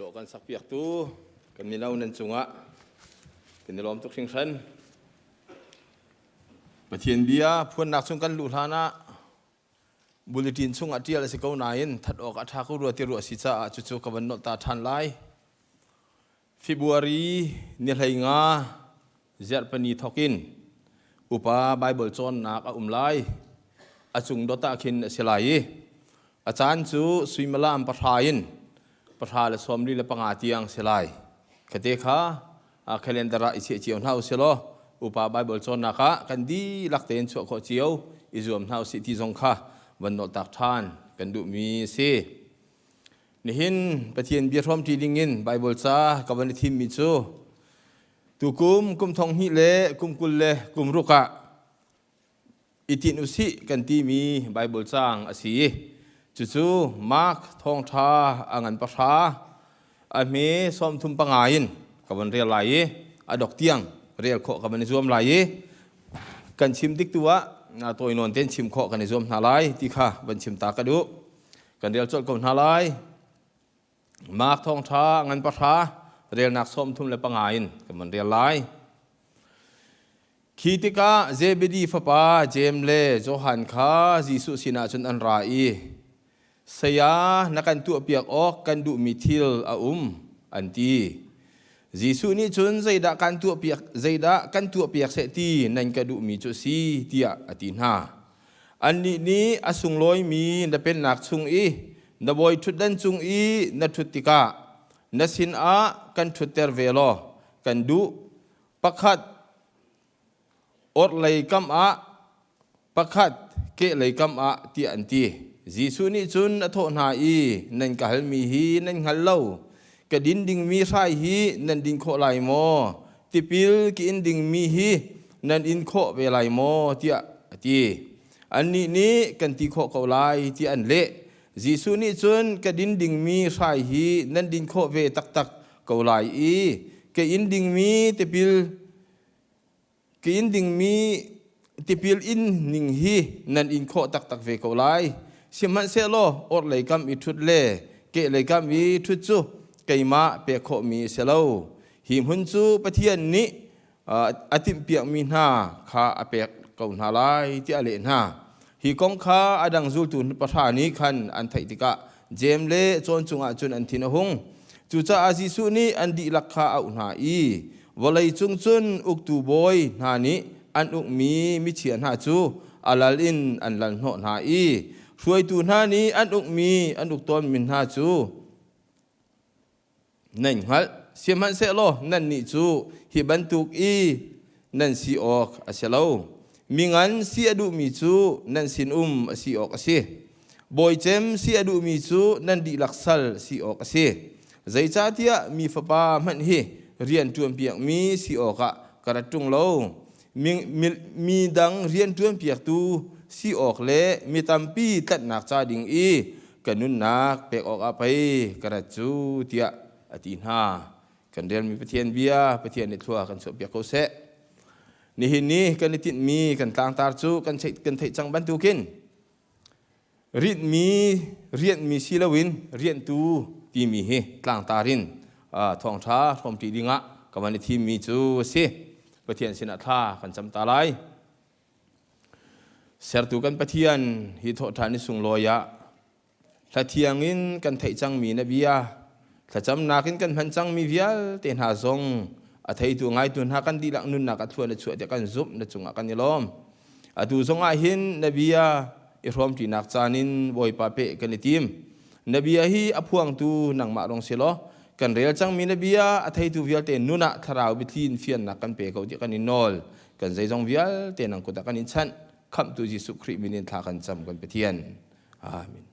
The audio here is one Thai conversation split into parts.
ดกันสักเปียกตู้กันมีเล่านันจุงะกันในล้อมตุกชิงชันประเทศเบียพวนนักสุงกันลุทานะบุลตินสุงอาเจียลสิเก้านายินทัดออกอัฐากุรัวติรัวสิจ้าจุๆกับวันนตาทันไลฟิบวารีเนื้อไหงาเจรปนีทอกินอุปาไบเบิลจอนนักไลอาจุงดอตาคินเสลายอาจารย์จูสุยมลามประทายินประทาและสวมรีและปังอาเตียงเสลายคดีข้าเคลนดาระอิเชียเจียวน่าเสลออุปาไบเบิลจอนนักกันดีลักเตนชัวขอเจียวอิจวมน่าสิทิจงข้าวันนตักทานกันดูมีเสนี่หินประเทศเบียร์พร้อมที่ดิ่งไบเบิลจ้ากับวันทีมมิจูตุกุมทองฮิเลกุมกุลเลกุมรุกะอิตินุสิกันที่มีไบเบิลจ้างอาศีจู่ๆมาร์กทองทาอ่างอันปะทาอเมซ้อมทุมปังอายินกับวันเรียลไหลอดอกเตียงเรียลโคกับวันนิซวมไหลกันชิมดิกตัวตัวอินนเต้นชิมโคกันนิซวมนาไลที่ข้าวันชิมตากระดูกันเรียลจดกับนาไลมาร์กทองทาอ่างอันปะทาเรียลนักซ้อมทุมและปังอายินกับวันเรียลไหลขีติกาเจเบดีฟปาเจมเลโจฮันคาจิสุสินาจนอันราอีเสียนักันตัวเปียกออกกันดูมิทิลอาอันตีจิสุนี่จนใจดากันตัวเปียกใจดากันตัวเปียกเสตีนั่นกันดูมิจุสีเตียอตินหาอันนี้อสุงลอยมีนับเป็นหนักสุงอีนับบอยชุดดันสุงอีนัทุติกานัสินอากันชุดเตอร์เวลกันดูปักขัดอดเลยกำอาปักขัดเกเลยกำอาที่อันตีจิสุนี่จุนอโทนาอีนั่นกะฮัลมีฮีนั่นฮัลเล่ากะดินดิ่งมีใช่ฮีนั่นดินโคไลโมติปิลกินดิ่งมีฮีนั่นอินโคเวไลโมที่อันตีอันนี้กันที่โคเกาไลที่อันเละจิสุนี่จุนกะดินดิ่งมีใช่ฮีนั่นดินโคเวตักเกาไลอีกะอินดิ่งมีติปิลกินดิ่งมีติปิลอินนิ่งฮีนั่นอินโคตักเวเกาไลสิมันเสลอดเลยกำอิทุดเล่เกเลยกำอิทุดจูไกมาเปะโคมีเสลาหิมหุนจูปะเทียนนี้อติมเปียกมีนาข้าอเปะเกาหนาลายที่อเลนหาหิกองข้าอดังจูตุนประธานีขันอันไทติกะเจมเล่จนจุงอาจุนอันทินหงจูจ้าอาซิสุนีอันดีลักข้าอุนาอีวลัยจุงจุนอุกตูบอยนานี้อันอุกมีมิเชียนหาจูอาลาลินอันลันโหนาอีช่วยตูนหานี้อันอุกมีอันอุกตนมินหาจูนั่นฮัลเสียมันเสลอนั่นนี่จูฮิบันตุกอีนั่นสีออกอาเสลามีงั้นสีอดุมีจูนั่นสินสีออกอาเสบอยเจมสีอดุมีจูนั่นดีลักษัลสีออกอาเสใจจ้าเทียมีฟ้าป่ามันเฮเรียนจวนเปียกมีสีออกกระจุงโลมีดังเรียนจวนเปียกตูสีออกเละมีตำปีตัดหนักจาดิ่งอีกันนุนนักเปกออกอาไปกระจูเตียอตินหากันเรียนมีประเทศเบียประเทศในทั่วกันสบเปียกเขาเสนี่หินนี้กันในติดมีกันต่างตาจูกันใช้กันไทยจังบันทุกินเรียนมีศิลวินเรียนตูที่มีเฮต่างตารินทองท้าทอมตีดิงะกับวันที่มีจูเสประเทศสินาท่ากันจำตาไลเสรตุกันปะเทียนฮิโตทานิสุงลอยะถ้าเทียงินกันไทยจังมีนบียาถ้าจำนากินกันพันจังมีวิลเตนหาซงอาทัยตัวไงตัวหากันดีลักนุนนักทัวร์นช่วยจะกันซุบนจุงกันยลอมดูซงอาหินนบียาอิรอมที่นักจานินบอยปาเปกันทีมนบียาฮีอพวงตูนังมาลงเสลอกันเรียลจังมีนบียาอาทัยตัววิลเตนนุนักทาราวบิทินเฟียนนักกันเปเขาที่กันนินอลกันใจจงวิลเตนังกุตกันนินชันคำตุจิสุคริมินินทากันจำกันไปเทียนอาเมน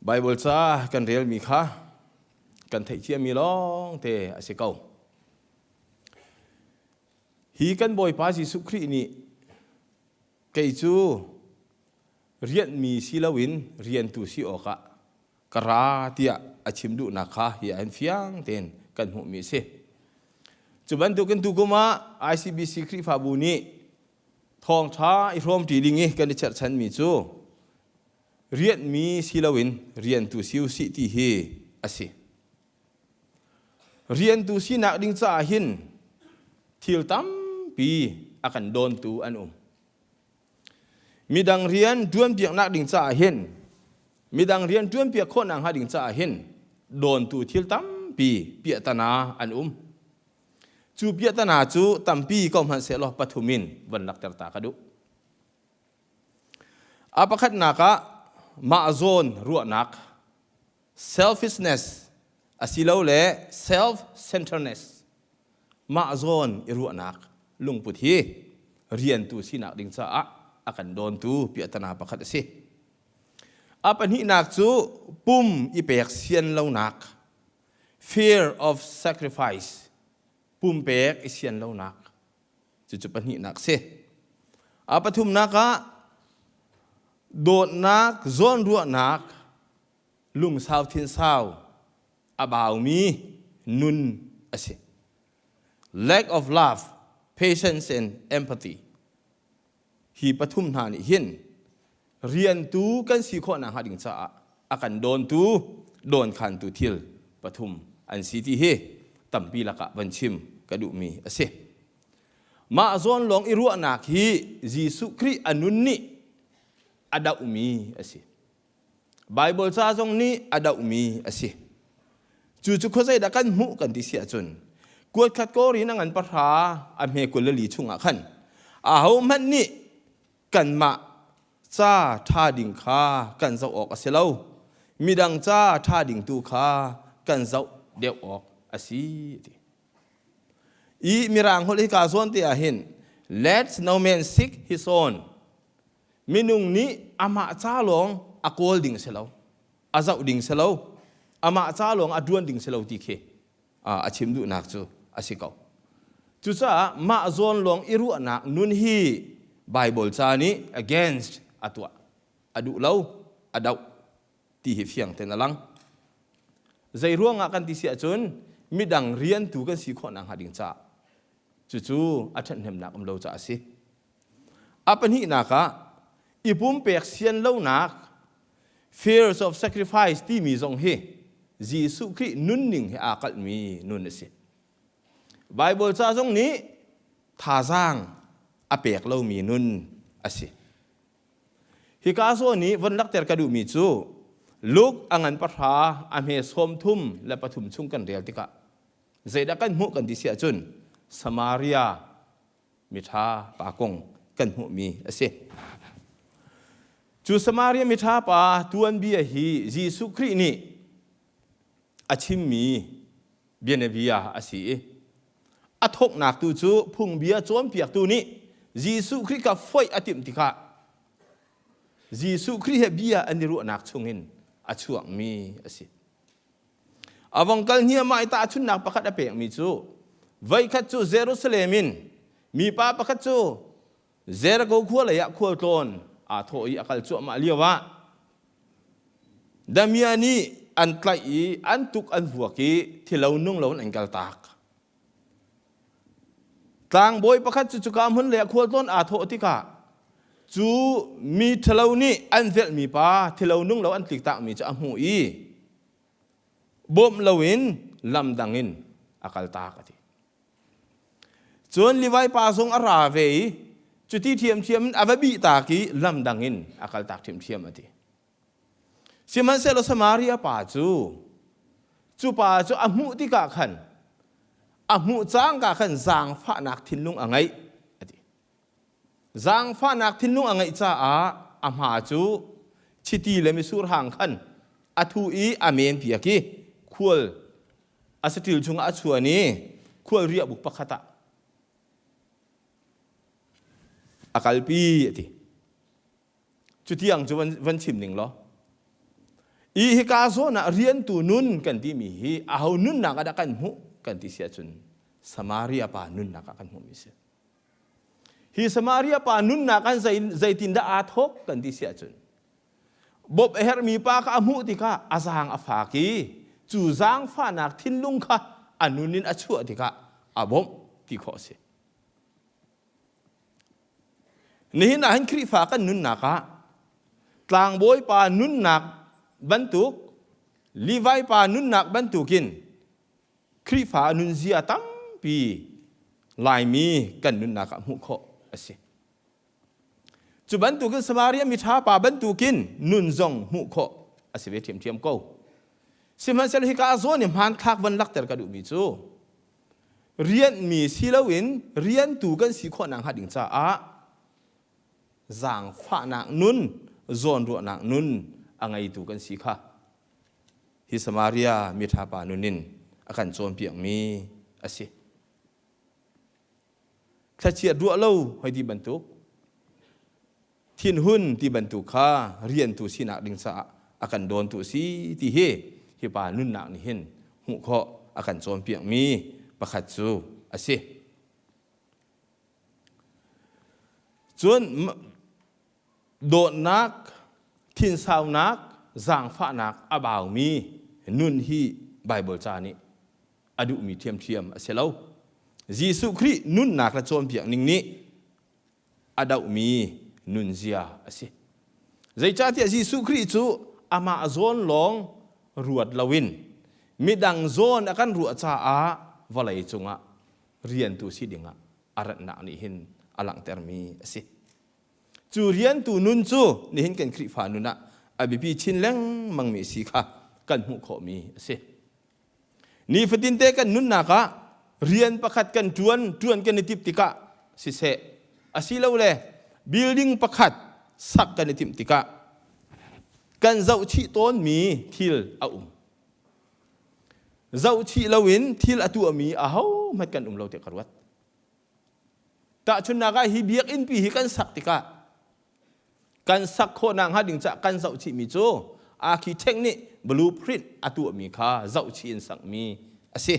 ไบเบิลซ่ากันเรียลมีค่ะกันไทยเชียมีร้องเตะอาเซเกาฮีกันบอยปาจิสุครินี่เกยจูเรียนมีศิลวินเรียนตุสิโอกะกราเตียอาชิมดุนักค่ะฮีอันฟิยังเตนกันหูมีเสจุบันตุกันตุกุมา ICBC คริฟาบูนีทองท้าอิรอมตีดิงิกันดิฉันมีจู เรียนมีสิลวินเรียนตุสิวสิที่เฮอสิเรียนตุสินักดิ่งจ่าหินทิลตั้มปีอากันโดนตูอันมีดังเรียนด้วนเปียกนักดิ่งจ่าหินมีดังเรียนด้วนเปียกคนอังหาดิ่งจ่าหินโดนตูทิลตั้มปีเปียตนาอันจูเปียตนาจูตั้มปีก็มันเสลอปัทุมินวันลักตรตากระดุอาปะคัดนักะมาโซนรัวนัก selfishness อาศิลาเล่ self-centeredness มาโซนรัวนักลุงพุทธีเรียนตูสินักดิ่งจ่าอากันโดนตูเปียตนาปะคัดสิอาปัญหินักจูปุ่มอีเปียกเซียนเล่านัก fear of sacrifice ปุ่มเปียกเซียนเล่านักจุปัญหินักสิอาปทุมนักะโดดนักโซนรัวนักลุงสาวทินสาวอาบ่าวมีนุนอสิ lack of love patience and empathy ฮีปทุมธานิหินเรียนตูกันสีข้อนังหาดิ่งจ้าอากันโดนตูโดนขันตูทิลปทุมอันสีที่เฮตั้มปีละกะบัญชิมกระดูมีอสิมาโซนหลงอิรัวนักฮียิสุคริอนุนนี่ada umi asi Bible sa jong ni ada umi asi chu kho sai da kan mu kan ti sia chun kuat khat ko ri nang an pa tha a me ko le li chunga khan a ho man ni kan ma cha tha ding kha kan zau ok aselo midang cha tha ding tu kha kan zau deu ok asi ti I mirang hol hi ka zon ti a hin let no man seek his own minung ni ama cha long akol ding selo azau ding selo ama cha long aduan ding selo ti khe a chim du nak chu asikau chu cha ma zon long iru anak nun hi bible cha ni against atwa adu lo adau ti hi fiang ten alang zai ruanga kan ti sia chun midang rian tu kan si kho nang hading cha chu athan hem nak am lo cha si apan hi naka ipum pek sian lo nak fears of sacrifice ti mi zong he jisu kri nun ning he akal mi nun se bible cha zong ni tha jang apek lo mi nun ase hi ka so ni van lak ter ka du mi chu luk angan patha ame som thum la pathum chung kan real tika zaida kan mu kan ti sia chun samaria mitha pa kong kan mu mi ase chu samaria mitha pa tuan bia hi jisu kri ni achim mi bienevia asi athok nak tu chu phung bia chom piak tu ni jisu kri ka foi atim tika jisu kri he bia aniru nak chungin achuak mi asi awangkal nia mai ta chun nak pakhat apek mi chu vai khat chu jerusalemin mi pa pakhat chu zergo khwala ya khwal ton a thoi akal chu ma liwa damiani an tlai an tuk an vuaki thilo nung lo an kal tak tang boy pakhat chu kam hun le khwal ton a tho tika chu mi thilo ni an vel mi pa thilo nung lo an tik tak mi cha hu I bom lowin lam dangin akal tak ati chon liwai pa song ara ve chuti thiam avabi ta ki lam dangin akal tak thiam ati siman selo samaria pa chu pa chu amu ti ka khan amu chang ka khan zang pha nak thinlung angai ati zang pha nak thinlung angai cha a amha chu chiti le mi sur hang khan athu I amen pia ki khul asatil chung a chuani khul ria buk pakhata akalpi ati chutiang chu van chim ning lo I hi ka zo na rian tu nun kan ti mi hi a ho nun na kada kan hu kan ti sia chun samaria pa nun na ka kan hu mi se hi samaria pa nun na kan zaitin da a thok kan ti sia chun bob her mi pa ka amu ti ka azang afa ki chu zang fa nak thin lung kha anunin achu ti ka abom ti kho se ni na han kri fa kan nun na ka ตลางบอยปานุนหนักบรรทุกลีไวปานุนหนักบรรทุกินคริฟ้านุนเสียตั้มปีลายมีกันนุนหนักมุขสิจุบรรทุกินสมาเรียมิท้าปาบรรทุกินนุนจงมุขสิเวทีมเทียมกูสิมันเซลฮิกาโซนิมันคักวันลักเตอร์กระดูมิจูเรียนมีสิลวินเรียนตูกันสิขอนังหัดิงจ้าจางฟ้านักนุนโซนรัวนักนุนอังไงตูกันสิค่ะฮิสมาเรียมิท้าปานุนินอาการโจมเปียงมีสิถ้าเชียดรัวเล่าให้ดีบรรทุกทิ้นหุ่นที่บรรทุกข้าเรียนตูสินักดิงจ้าอาการโดนตูสีที่เฮฮิปานุนนักนี่เห็นหุขออาการโจมเปียงมีประคัดจูสิจนโดดนักทิ้นสาวนักจางฟ้านักอาบ่าวมีนุนฮีไบเบิลจานี่อดุมีเทียมเสียแล้วยิสุครินุนนักละโจมเปียงนิ่งนี้อดาวมีนุนเซียสิใจจ้าที่ยิสุคริจูอามาโซนหลงรวดลวินมิดังโซนอาการรวดจ้าวลัยจงะเรียนตัวสิดิงะอารัตนานี่เห็นอลังเตอร์มีสิจูเรียนตัวนุนจูนี่เห็นกันคริฟานุนะอบิปีชินเล้งมังมีสีค่ะกันหุขมีสินี่ฟตินเตกันนุนนักะเรียนประคัดกันจวนกันในทิปติกะสิเสอสิเลวเลยบิลดิ้งประคัดสักกันในทิปติกะกันเจ้าชีต้นมีทิลอาเจ้าชีลวินทิลอตัวมีมันกันเราเตะกรวดแต่ชนนักฮิเบียกอินปีฮิกันสักติกะกันสักโคนางหัดิงจะกันเจ้าชีมีโจอาร์คิเทคนิคบลูพรินต์อตัวมีค่าเจ้าชีนสักมีสิ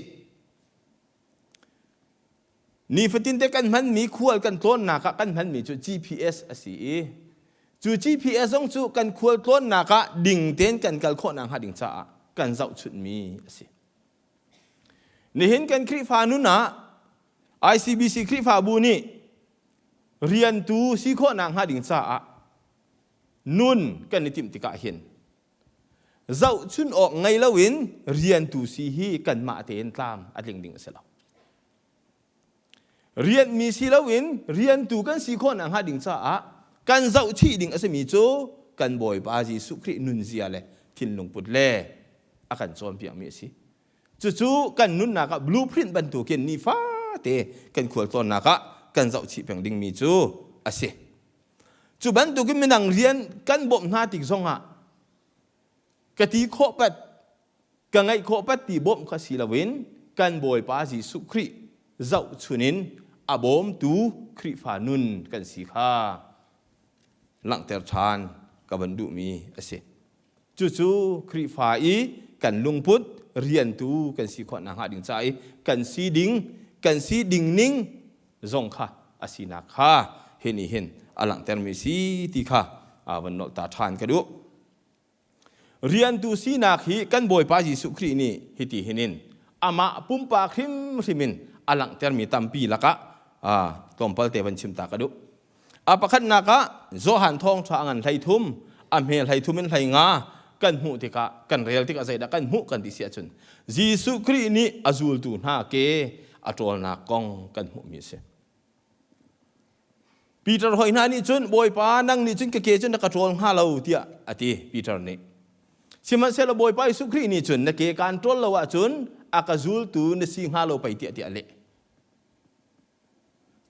นี่ฟตินเตกันมันมีขวดกันต้นนักกันมันมีจุด GPS สิจู GPS ต้องจูกันขวดต้นนักดิ่งเต้นกันกันโคนางหัดิงจะกันเจ้าชุดมีสินี่เห็นกันคริฟานุนะ ICBC คริฟาบูนี่เรียนตูสิโคนางหัดิงจะนุนกันในทิมติกะเห็นเจ้าชุนออกไงละวินเรียนตูสีฮีกันมาเตนตามอัดลิงดิ่งเสลาเรียนมีสีละวินเรียนตูกันสีคนอังหาดิ่งจ้ากันเจ้าชีดิ่งอสมีโจกันบ่อยปาจีสุครินุนเสียเลยทินลงปุดเล่อากันโจมเปียงมีสิจู่ๆกันนุนนักบลูพรินต์บรรทุกินนี่ฟ้าเตกันขวดต้นนักกันเจ้าชีเปียงดิ่งมีจูสิจุบันตุกินมันดังเรียนกันบ่มนาติกซงกะทีโคปัดกังไงโคปัดตีบ่มข้าศิลวินกันบ่อยปาจีสุคริเจ้าชุนินอาบ่มตูคริฟานุนกันสีข้าหลังเตอร์ชานกับบันดุมีสิจู่ๆคริฟาอีกันลุงพุทธเรียนตูกันสีขวัญนางหาดิ่งใจกันสีดิ่งนิ่งซงข้าอาศินาข้าเห็นอลังเตอร์มีสีที่ข้าวันนอตาทานกระดูเรียนตูสีนักฮีกันบ่อยปาจีสุครีนี่ฮิติเห็นินอามาปุ่มปาคริมริมินอลังเตอร์มีตัมปีละกะตอมเปลเตวันชิมตากระดูอาปะขันนักะโจหันทองชางันไททุมอเมลไททุมินไทงากันหูติกะกันเรียลติกะใจดักกันหูกันดิเสียจนจีสุครีนี่อาจูลตูนาเกอตรอลนักกองกันหูมีเสปีเตอร์หอยนานี่จนบ่อยปานั่งนี่จนกะเกจนนักตรอลห้าเราเตียอติปีเตอร์นี่สิมันเซลบอยไปสุครีนี่จนนักเกการตรอลละวะจนอากาจูลตูนสิงห้าเราไปเตียเละ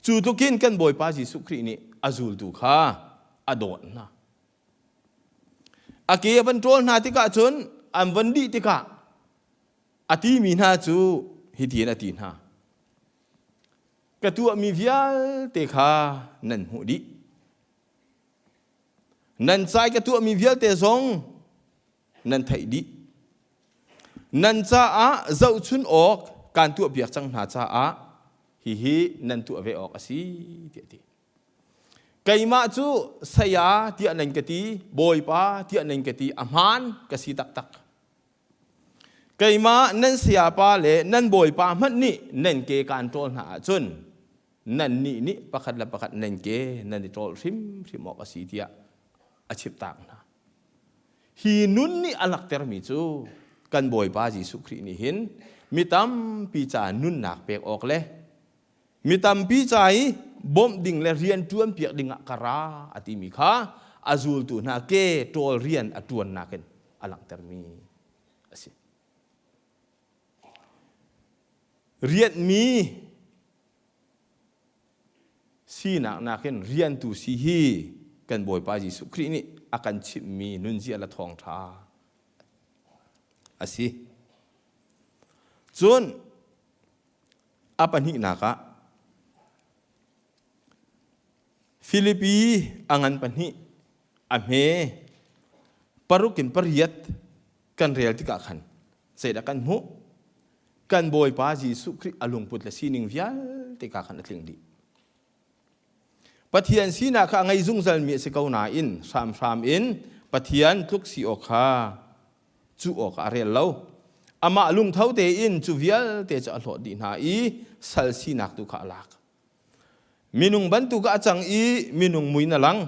จูตุกินกันบ่อยปาจีสุครีนี่อาจูลตูข้าอดอนนะอาเกยวันตรอลนาติกะจนอันวันดีติกะอติมีนาจูฮิตีนอตินากระตัวมีวิาเตคานันหูดีนันใจกระตัวมีวิาเตซงนันไทยดีนันจ้าเจ้าชุนออกการตัวเบียกจังหาจ้าฮินันตัวเวออกสิเดียดีไก่มาจูสยาเตียนันกตีบอยป้าเตียนันกตีอามานกสิตักไก่มานันสยาป้าเล่นันบอยป้ามันนี่นันเกการโจรหาจนนันนี่ประคัดละประคัดนันเกนันโจรริมออกสิเดียอาชีพต่างนะ hi nun ni alak ter mi chu kan boi pa Jesu Christ ni hin mi tam pi cha nun nak pek ok le mi tam pi chai bom ding le rian tuam piak ding kara ati mi kha azul tu na ke tol rian atuan naken alak ter mi asi Rianhmi si nak naken Rianhtu si hi kan boi pa Jesu Christ ni akan chip mi nun ji ala thong tha asi chun apan hi naka Philippi angan pan hi ame parukin pariat kan real tika khan seda kan mu kan boi pa Jesu Christ alung put la sining vial tika khan atling di pathian sina ka ngai zung zal mi se kau na in sam in pathian tluk si okha chu ok arel lo ama lung thau te in chu vial te cha hlo di na i sal sinak tu kha lak minung bantu ka achang i minung muina lang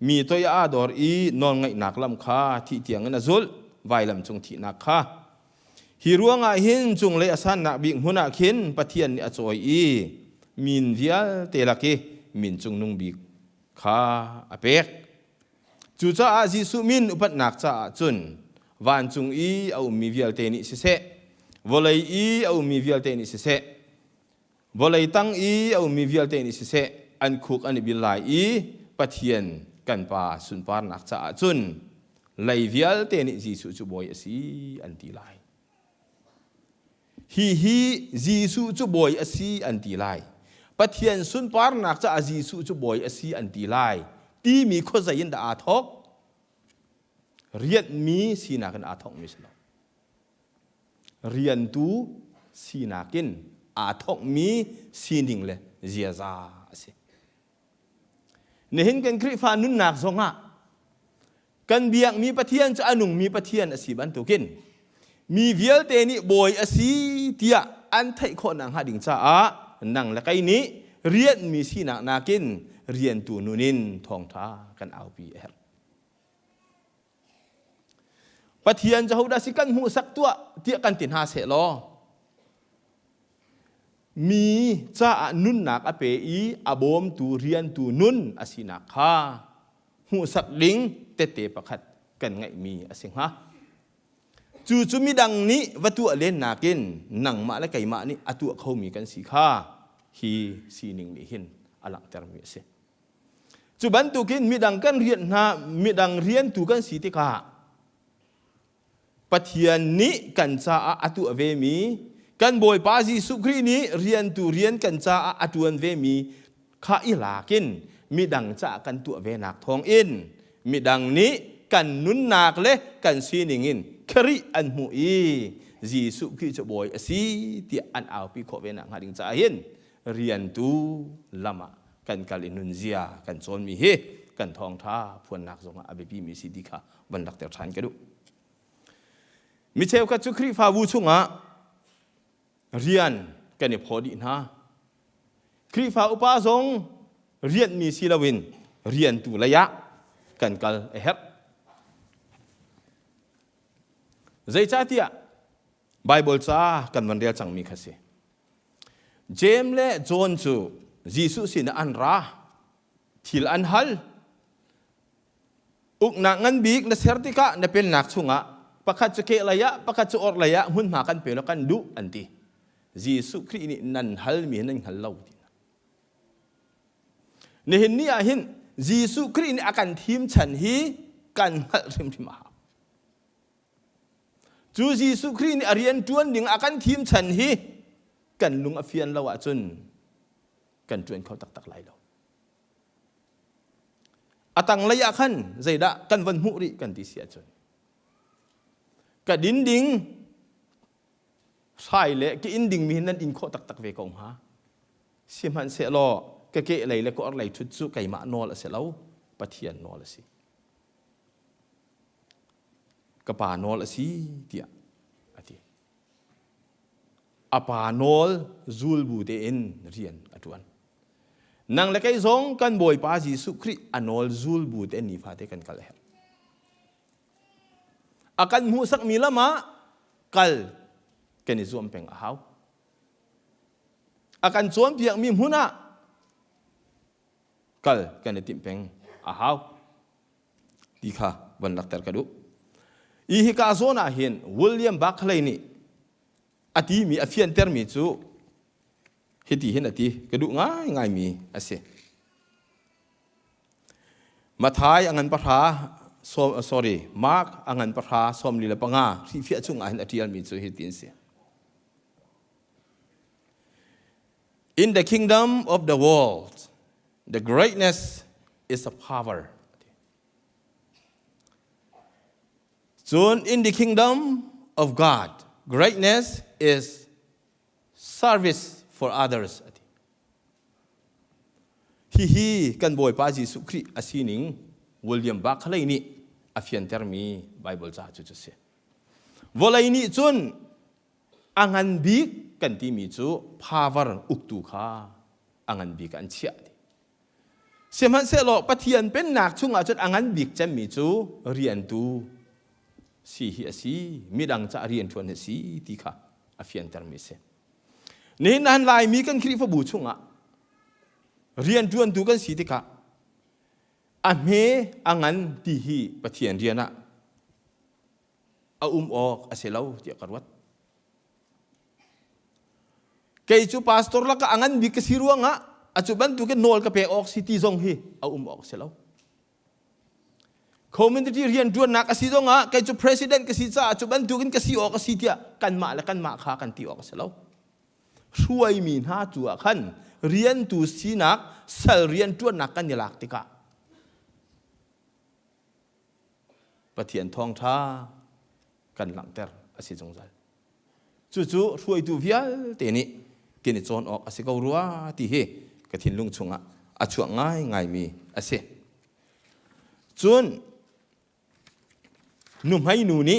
mi toya ador i non ngai nak lam kha thi tiang na zul vai lam chung thi nak kha hi ruanga hin chung le asan na bing huna khin pathian ni achoi i min vial te laki min chung nung bi kha apek chu cha a Jesu min upat nak cha chun van chung i au mi vial te ni se volei i au mi vial te ni se volei tang i au mi vial te ni se an khuk an bi lai i pathian kan pa sun par nak cha chun lai vial te ni Jesu chu boy asi an ti lai hi Jesu chu boy asi an ti lai pathian sun par nak cha Jesu chu boy asi an ti lai ti mi kho zain da athok Rianhmi sinakin athok mi selo Rianhtu sinakin athok mi sining le ziaza ase nehin kan kri fa nun nak zonga kan biak mi pathian cha anung mi pathian asiban tukin mi vial te ni boy asi tia an thai kho nang hading cha a nang la kai ni Rianhmi sinak nakin Rianhtu nunin thong tha kan au pi er pathian cha hoda sikan hu sak tua tia kan tin ha se lo mi cha nun nak ape i abom tu Rianhtu nun asina kha hu sak ding te pakhat kan ngai mi asing ha chu mi dang ni watu len nakin nang ma la kai ma ni atu khau mi kan si kha hi sining ni hin alak ter mi se chu ban tu kin mi dang kan rian na mi dang Rianhtu kan si ti ka pathian ni kan cha atu ave mi kan boi pa Jesu Christ ni Rianhtu rian kan cha atuan ve mi kha ilakin mi dang cha kan tu ve nak thong in mi dang ni kan nun nak le kan sining in khari an mu i Jesu Christ cha boi asi ti an au pi kho ve nak hading cha hin Rianhtu lama kan kalinun zia kan chon mi he kan thong tha phun nak zonga abepi mi si dikha ban dak ter than ka du mi cheu ka chu khri fa wu chunga rian kan ni phodi na khri fa upa zong Rianhmi si lawin Rianhtu laya kan kal ehep zai cha tia Bible cha kan man real chang mi khase James le John chu Jesus sin an ra thil an hal uk na ngan bik na sertika na pen nak chunga pakhat chu ke laya pakhat chu or laya hun ma kan pelo kan du anti Jesus Christ ni nan hal mi nan hal lau ni hin ni a hin Jesus Christ ni akan thim chan hi kan hal rim thim ha chu Jesus Christ ni arian tuan ding akan thim chan hi kan lung afian lawa chun kan tuan khau tak lai lo atang laya khan zaida kan van hu ri kan ti sia chun ka din ding sai le ki in ding mi nan in kho tak ve kong ha sim han se lo ka ke lai le ko ar lai thut chu kai ma no la se lo pathian no la si ka pa no la si tia ati apa nol zul bu de in rian atuan nang le kai zong kan boi pa Jesu Christ anol zul bu de ni fa te kan kal her akan musak milama kal kani zuam peng ahau akan zuam piak mi huna kal kani tim peng ahau dikha ban laktar kadu ihi ka zona hin William Buckley ni ati mi afian termi chu hiti hin ati kadu ngai mi ase mathai angan patha Mark angan patha som lila panga fi fi chung ahin atial mi chu hitin se in the kingdom of the world the greatness is a power soon in the kingdom of God greatness is service for others hi kan boy pa Jesu Christ asining William Buckley ni afian termi Bible cha chu chu se volai ni chun angan bik kan ti mi chu power uktu kha angan bik an chia seman se lo pathian pen nak chunga chut angan bik cham mi chu Rianhtu si hi asi midang cha Rianhtu an si ti kha afian termi se ni nan lai mi kan khri fa bu chunga Rianhtu an tu kan si ti kha ame angan ti hi pathian riana a ok aselau ti karwat kay chu pastor la ka angan bi kasiruwa nga achuban tu ke nol ka pe ok city zong hi a ok selau community Rianhtu na kasi zong nga kay chu president kasi cha achuban tu kin kasi ok city kan ma kha kan ti ok selau suai min ha chu khan Rianhtu sinak sal Rianhtu na kan nilak ti ka pathian thong tha kan lang ter asi jongjal chu ruai tu vial te ni kini chon ok asi ko ruwa ti he ka thin lung chunga achuak ngai mi ase chun num hai nu ni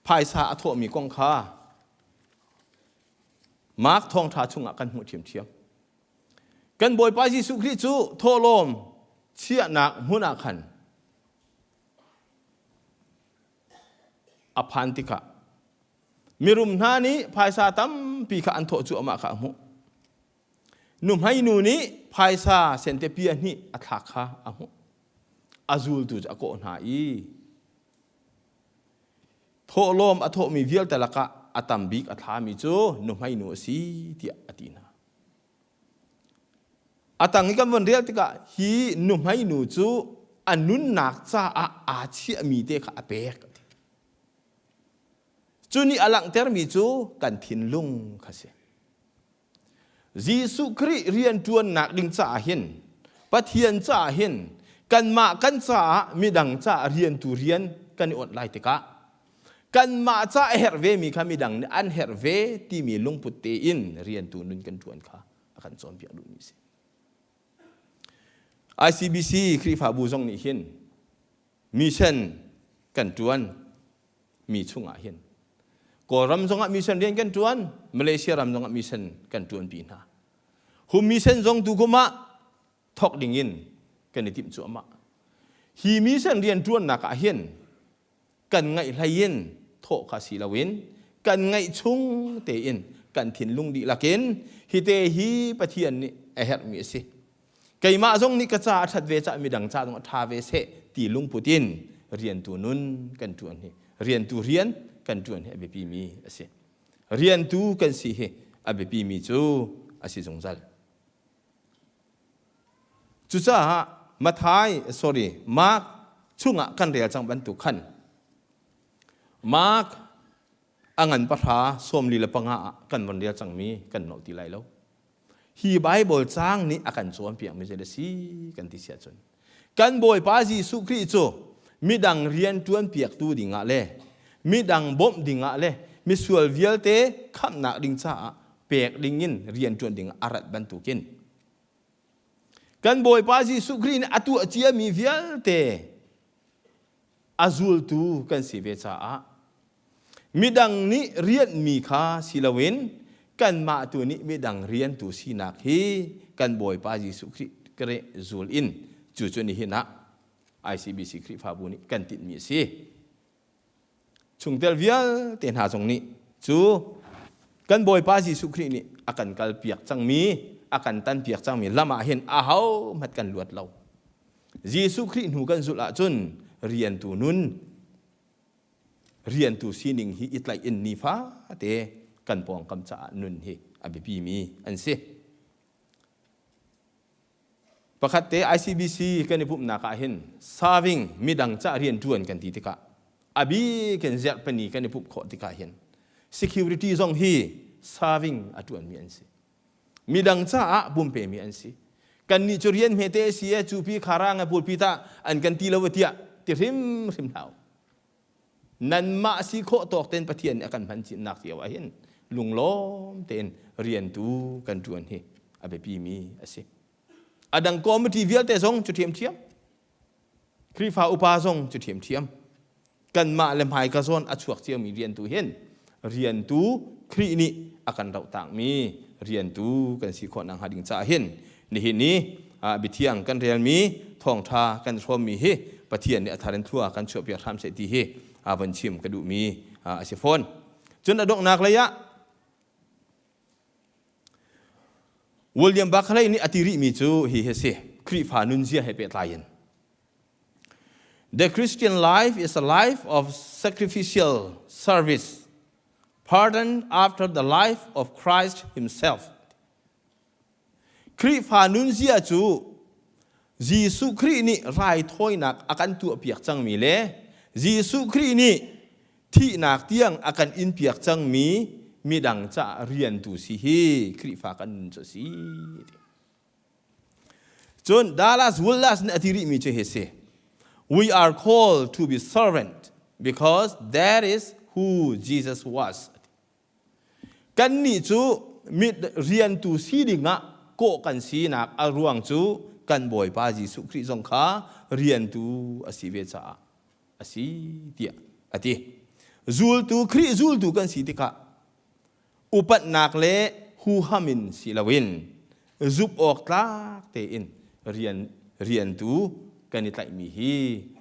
phai sa atho mi kong kha mark thong tha chunga kan mu thiam kan boy pa Jesu Christ chu tholom chia nak huna khan apantika mirum nani phaisa tam pi kha antho chu ama kha mu num hai nu ni phaisa sente pi ani atha kha amu azul tu ako na I tholom atho mi vial talaka atam bik atha mi chu num hai nu si ti atina atang ikam von real tika hi num hai nu chu anun nak cha a chi mi te kha apek chu ni alang ter mi chu kan thin lung khase Jesu Christ Rianhtu nak ding cha hin pathian cha hin kan ma kan cha mi dang cha Rianhtu rian kan ot lai te ka kan ma cha herve mi kha mi dang an herve ti mi lung put te in Rianhtu nun kan tuan kha akan chom pia du mi se ICBC khri fa bu jong ni hin mission kan tuan mi chunga hin ko ram zonga mission rian kan tuan Malaysia ram zonga mission kan tuan pi na hum mission zong tu kuma thok ding in kan tim chu ama hi mission rian tuan na ka hian kan ngai hlain tho kha si lawin kan ngai chung te in kan thin lung di lakin hi te hi pathian ni a her mi se kai ma zong ni ka cha that ve cha mi dang cha dong tha ve se ti lung putin Rianhtu nun kan tuan hi Rianhtu rian kan tuan he abepi mi ase Rianhtu kan si he abepi mi chu asi jongjal chu cha mathai mark chunga kan real chang ban tu khan mark angan patha som lila panga kan von real chang mi kan no ti lai lo hi Bible chang ni akan chom piang mi jele si kan ti sia chon kan boy pa Jesu Christ chu midang Rianhtu an piak tu dinga le mi dang bom dinga le mi sual vial te kham na ding cha pek dingin Rianhtu ding arat bantukin kan boy pa Jesu Christ atu achia mi vial te azul tu kan si ve cha mi dang ni Rianhmi kha silawin kan ma tu ni mi dang Rianhtu sinak hi kan boy pa Jesu Christ kre zul in chu chu ni hina ICBC คริฟาบุนี่กันติดมีสิชุงเตลเวียลเตนหาตรงนี้จูกันบอยป้าจีสุครีนี่อากันกัลเปียกจังมีอากันตันเปียกจังมีละมาเห็นอาเฮามัดกันลวดเราจีสุครีหูกันสุละจนเรียนตูนุนเรียนตูซีนิงฮีอิตไลอินนีฟ้าเตกันปองคำจ่านุนฮีอบิปีมีอันเสประคัตเต ICBC กันในภูมินาคาเห็น serving มีดังจะเรียนจวนกันทีติกะอบีกันเจ็ดปนีกันในภูมิขอติกาเห็น security ซองฮี serving อัจวนมีอันสิมีดังจะบุมเปมีอันสิกันนิจเรียนเมเตเสียจูพีคารางปูลพิตาอันกันตีลาวเตียติริมริมเท้านันมาสิโคตอกเต็นปะเทียนอากันพันจินักเสียวเห็นลุงล้อมเต็นเรียนตูกันจวนฮีอบีปีมีอันสิอดังกอมทีเวียลเตซงจุดเทียมเทียมคริฟาอุปาซงจุดเทียมเทียมกันมาเลมหายกระซอนอัจฉริยะมีเรียนตูเห็นเรียนตูครินี่อากันเราต่างมีเรียนตูกันสิคนนังหาดิ่งจ่าเห็นในเห็นนี้บิเทียงกันเรียนมีทองทากันชมมีเฮปะเทียนเนี่ยทารันทั่วกันชอบอยากทำเสตีเฮวันชิมกระดูมีอาศิฟอนจนอดกนักเลยะวิลเลียมบัคเลย์นี่อธิริมีจูฮีเฮเซคริฟานุนเซียให้เป็นลายัน The Christian life is a life of sacrificial service pardoned after the life of Christ Himself คริฟานุนเซียจูจีสุครีนี่รายถ้อยนักอาการตัวเปียกจังมีเล่จีสุครีนี่ที่นักเตียงอาการอินเปียกจังมีดังจะเรียนตูสิฮีคริฟากันจะสิจนดาลัสวุลลัสเนี่ยอธิริมีเจเฮเซ We are called to be servant because that is who Jesus was กันนี่จูมิเรียนตูสิดิงะโกกันสีนักอารวงจูกันบ่อยป้าจีสุคริสงขาเรียนตูอสิเวจาอสิเตียอติจูลตูคริจูลตูกันสีติกะอุปนักเละฮูฮามินศิลวินจุบออกตากเตอินเรียนตูกันนิตัยมีฮี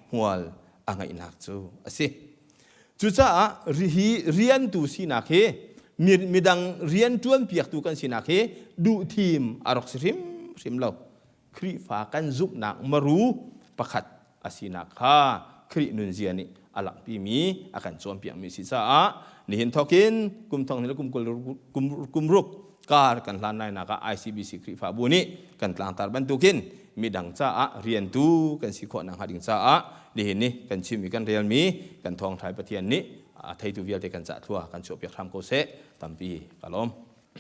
หัวอ่างอินักจูสิจุจ้าเรียนตูสินักเฮมีดังเรียนจวนเปียกตูกันสินักเฮดูทีมอารกสิมเราคริฟากันจุบนักมารู้ประคัดอสินักฮาครินุนเจียนี่อลักปีมีอาการจวนเปียกมีสิจ้านี่เห็นทอกินกุมทองนี่แล้วกุมรุกการกันลานในนัก ICBC คริฟาบุนี่กันกลางตาบันตุกินมีดังจ้าเรียนตูกันสิขอนังหาดิ่งจ้านี่เห็นนี่กันชิมกันเรียนมีกันทองไทยประเทียนนี้ไทยตูเวียลเตกันจ้าทั่วกันโฉบอยากทำโกเซตัมปีกะล้อม